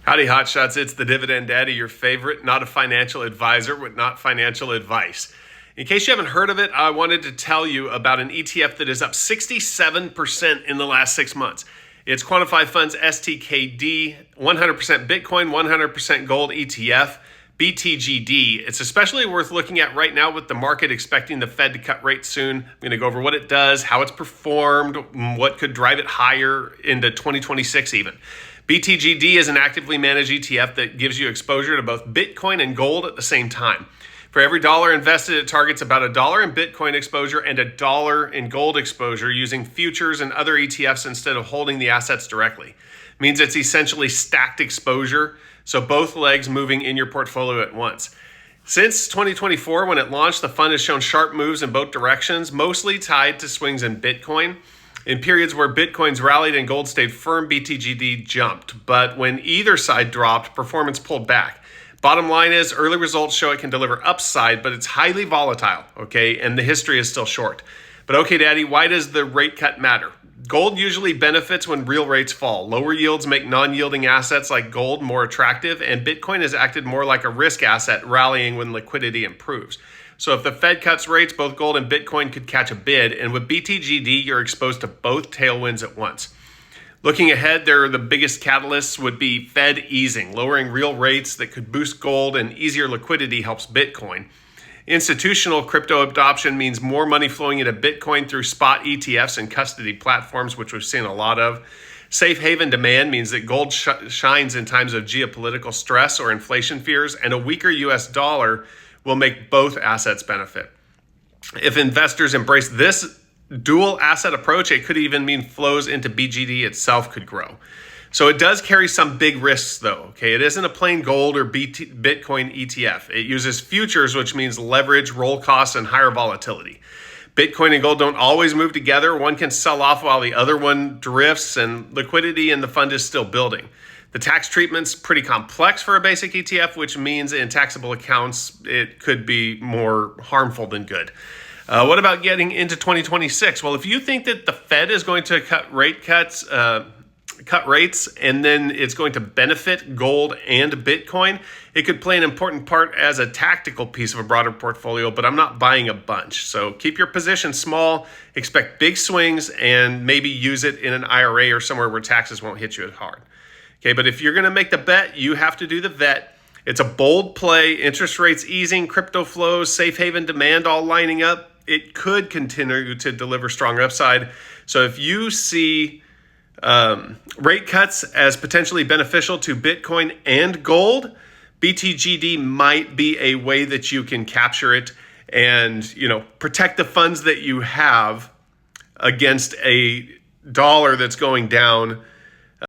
Howdy, hotshots. It's the Dividend Daddy, your favorite, not a financial advisor with not financial advice. In case you haven't heard of it, I wanted to tell you about an ETF that is up 67% in the last 6 months. It's Quantified Funds STKD, 100% Bitcoin, 100% gold ETF, BTGD. It's especially worth looking at right now with the market expecting the Fed to cut rates soon. I'm going to go over what it does, how it's performed, what could drive it higher into 2026 even. BTGD is an actively managed ETF that gives you exposure to both Bitcoin and gold at the same time. For every dollar invested, it targets about $1 in Bitcoin exposure and $1 in gold exposure using futures and other ETFs instead of holding the assets directly. It means it's essentially stacked exposure, so both legs moving in your portfolio at once. Since 2024, when it launched, the fund has shown sharp moves in both directions, mostly tied to swings in Bitcoin. In periods where Bitcoin's rallied and gold stayed firm, BTGD jumped. But when either side dropped, performance pulled back. Bottom line is, early results show it can deliver upside, but it's highly volatile, okay? And the history is still short. But okay, Daddy, why does the rate cut matter? Gold usually benefits when real rates fall. Lower yields make non-yielding assets like gold more attractive, and Bitcoin has acted more like a risk asset, rallying when liquidity improves. So if the Fed cuts rates, both gold and Bitcoin could catch a bid. And with BTGD, you're exposed to both tailwinds at once. Looking ahead, the biggest catalysts would be Fed easing, lowering real rates that could boost gold, and easier liquidity helps Bitcoin. Institutional crypto adoption means more money flowing into Bitcoin through spot ETFs and custody platforms, which we've seen a lot of. Safe haven demand means that gold shines in times of geopolitical stress or inflation fears, and a weaker US dollar will make both assets benefit. If investors embrace this dual asset approach, it could even mean flows into BGD itself could grow. So it does carry some big risks though, okay? It isn't a plain gold or Bitcoin ETF. It uses futures, which means leverage, roll costs, and higher volatility. Bitcoin and gold don't always move together. One can sell off while the other one drifts, and liquidity in the fund is still building. The tax treatment's pretty complex for a basic ETF, which means in taxable accounts, it could be more harmful than good. What about getting into 2026? Well, if you think that the Fed is going to cut rates, and then it's going to benefit gold and Bitcoin, it could play an important part as a tactical piece of a broader portfolio, but I'm not buying a bunch. So keep your position small, expect big swings, and maybe use it in an IRA or somewhere where taxes won't hit you as hard. Okay, but if you're going to make the bet, you have to do the vet. It's a bold play, interest rates easing, crypto flows, safe haven demand all lining up. It could continue to deliver strong upside. So if you see rate cuts as potentially beneficial to Bitcoin and gold, BTGD might be a way that you can capture it and, protect the funds that you have against a dollar that's going down